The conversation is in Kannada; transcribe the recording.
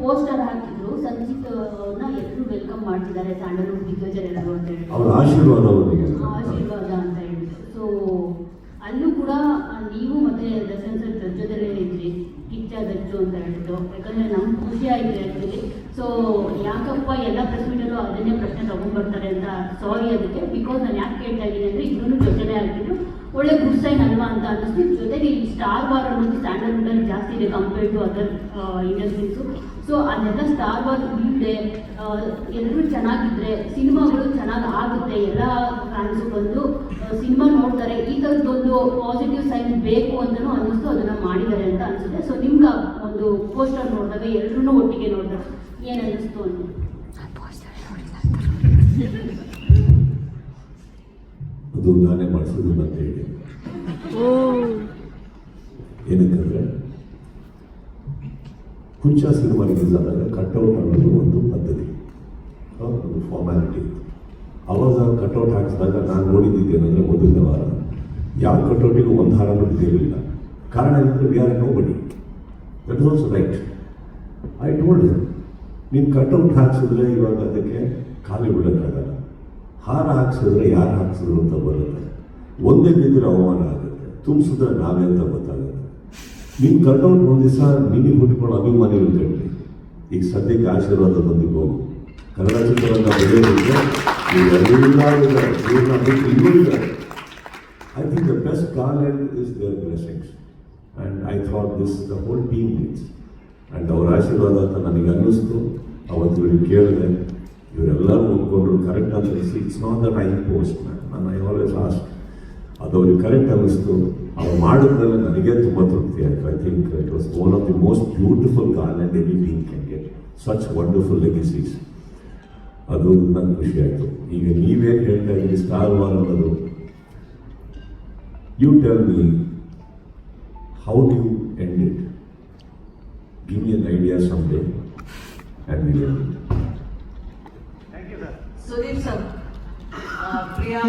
ಪೋಸ್ಟರ್ ಹಾಕಿದ್ರು, ಸಂಚಿತ್ ಎಲ್ಲರೂ ವೆಲ್ಕಮ್ ಮಾಡ್ತಿದ್ದಾರೆ, ಸ್ಯಾಂಡಲ್ವುಡ್ ದಿಗ್ಗಜರೆಲ್ಲರೂ ಅಂತ ಹೇಳಿ, ಅವರ ಆಶೀರ್ವಾದ ಅಂತ ಹೇಳಿದ್ರು. ಸೊ ಅಲ್ಲೂ ಕೂಡ ನೀವು ಮತ್ತೆ ದರ್ಶನ್ ಸರ್ ಜೊತೆಲೇ ಇದ್ರಿ, ಕಿಚ್ಚ ದಚ್ಚು ಅಂತ ಹೇಳ್ಬಿಟ್ಟು. ಯಾಕಂದರೆ ನಮ್ಗೆ ಖುಷಿ ಆಯಿತು ಆ್ಯಕ್ಚುಲಿ. ಸೊ ಯಾಕಪ್ಪ ಎಲ್ಲ ಪ್ರೆಸ್ ಮೀಟಲ್ಲೂ ಅದನ್ನೇ ಪ್ರಶ್ನೆ ತೊಗೊಂಡ್ಬರ್ತಾರೆ ಅಂತ ಸಾರಿ ಅದಕ್ಕೆ. ಬಿಕಾಸ್ ನಾನು ಯಾಕೆ ಕೇಳ್ತಾ ಇದ್ದೀನಿ ಅಂದರೆ ಇನ್ನೂ ಜೊತೆಲೇ ಆಗ್ತಿದ್ರು, ಒಳ್ಳೆ ಗುಡ್ ಸೈನ್ ಅಲ್ವಾ ಅಂತ ಅನ್ನಿಸ್ತು. ಜೊತೆಗೆ ಈ ಸ್ಟಾರ್ ವಾರ್ ಅನ್ನೋದು ಸ್ಟ್ಯಾಂಡರ್ಡ್ನಲ್ಲಿ ಜಾಸ್ತಿ ಇದೆ compared to other industries. So ಅದೆಲ್ಲ ಸ್ಟಾರ್ ವಾರ್ ಇಲ್ಲದೆ ಎಲ್ಲರೂ ಚೆನ್ನಾಗಿದ್ದರೆ ಸಿನಿಮಾಗಳು ಚೆನ್ನಾಗಿ ಆಗುತ್ತೆ, ಎಲ್ಲ ಫ್ಯಾನ್ಸು ಬಂದು ಸಿನಿಮಾ ನೋಡ್ತಾರೆ. ಈ ಥರದ್ದೊಂದು ಪಾಸಿಟಿವ್ ಸೈನ್ ಬೇಕು ಅಂತಲೂ ಅನ್ನಿಸ್ತು, ಅದನ್ನು ಮಾಡಿದ್ದಾರೆ ಅಂತ ಅನಿಸುತ್ತೆ. ಸೊ ನಿಮ್ಗೆ ಒಂದು ಪೋಸ್ಟರ್ ನೋಡಿದಾಗ ಎಲ್ಲರೂ ಒಟ್ಟಿಗೆ ನೋಡಿದಾಗ ಏನು ಅನ್ನಿಸ್ತು ಅಂತ? ಅದು ನಾನೇ ಮಾಡಿಸೋದು ಅಂತ ಹೇಳಿ. ಏನಕ್ಕಂದ್ರೆ ಕುಂಚ ಸಿನಿಮಾ ರಿಲೀಸ್ ಆದಾಗ ಕಟ್ಔಟ್ ಅನ್ನೋದು ಒಂದು ಪದ್ಧತಿ, ಒಂದು ಫಾರ್ಮ್ಯಾಲಿಟಿ ಇತ್ತು. ಅವಾಗ ಕಟ್ಔಟ್ ಹಾಕಿಸಿದಾಗ ನಾನು ನೋಡಿದ್ದೇನೆಂದರೆ ಮೊದಲನೇ ವಾರ ಯಾವ ಕಟ್ಔಟಿಗೂ ಒಂದು ಹಾರನ್ನು ಬಿದ್ದಿರಲಿಲ್ಲ. ಕಾರಣ ಏನಂದರೆ ವಿ ಆರ್ ನೋ ಬಡಿ, that is also right. I told him, ನೀನು ಕಟ್ಔಟ್ ಹಾಕ್ಸಿದ್ರೆ ಇವಾಗ ಅದಕ್ಕೆ ಖಾಲಿ ಬಿಡೋಕ್ಕಾಗಲ್ಲ, ಹಾರ ಹಾಕ್ಸಿದ್ರೆ ಯಾರು ಹಾಕ್ಸಿದ್ರು ಅಂತ ಬರುತ್ತೆ, ಒಂದೇ ಬಿದ್ದರೆ ಅವಮಾನ ಆಗುತ್ತೆ, ತುಂಬಿಸಿದ್ರೆ ನಾವೇ ಅಂತ ಗೊತ್ತಾಗುತ್ತೆ. ನೀನು ಕಟ್ಔಟ್ ಒಂದು ದಿವಸ ನಿಮಗೆ ಹುಟ್ಕೊಂಡು ಅಭಿಮಾನಿಗಳು ಕಟ್ಟಿ. ಈಗ ಸದ್ಯಕ್ಕೆ ಆಶೀರ್ವಾದದೊಂದಿಗೆ ಹೋಗು, ಕನ್ನಡ ಚಿತ್ರರಂಗ ಬೆಳೆಯೋದಿದ್ರೆ I think the best garland is their blessings, and I thought this the whole team needs. And ಅವರ ಆಶೀರ್ವಾದ ಅಂತ ನನಗೆ ಅನ್ನಿಸ್ತು. ಅವತ್ತು ಇವ್ರಿಗೆ ಕೇಳಿದೆ, ಇವರೆಲ್ಲರೂ ಒಪ್ಕೊಂಡ್ರು ಕರೆಕ್ಟ್ ಅಂತ ಅನಿಸಿ. It's not that I post ನಾನು ಐ ಆಲ್ವೇಸ್ ಆಸ್ಕ್, ಅದು ಅವ್ರಿಗೆ ಕರೆಕ್ಟ್ ಅನ್ನಿಸ್ತು. ಅವ್ರು ಮಾಡಿದ್ಮೇಲೆ ನನಗೆ ತುಂಬ ತೃಪ್ತಿ ಆಯಿತು. I think it was one of the most beautiful garland any team can get, such wonderful legacies. ಅದು ನನಗೆ ಖುಷಿ ಆಯಿತು. ಈಗ ನೀವೇನು ಹೇಳ್ತಾ ಇದ್ದೀರಿ ಸ್ಟಾರ್ ವಾರ್ ಅನ್ನೋದು, you tell me, how do you end it? Give me an idea some day and we will. Thank you, sir. Sudeep sir, Priya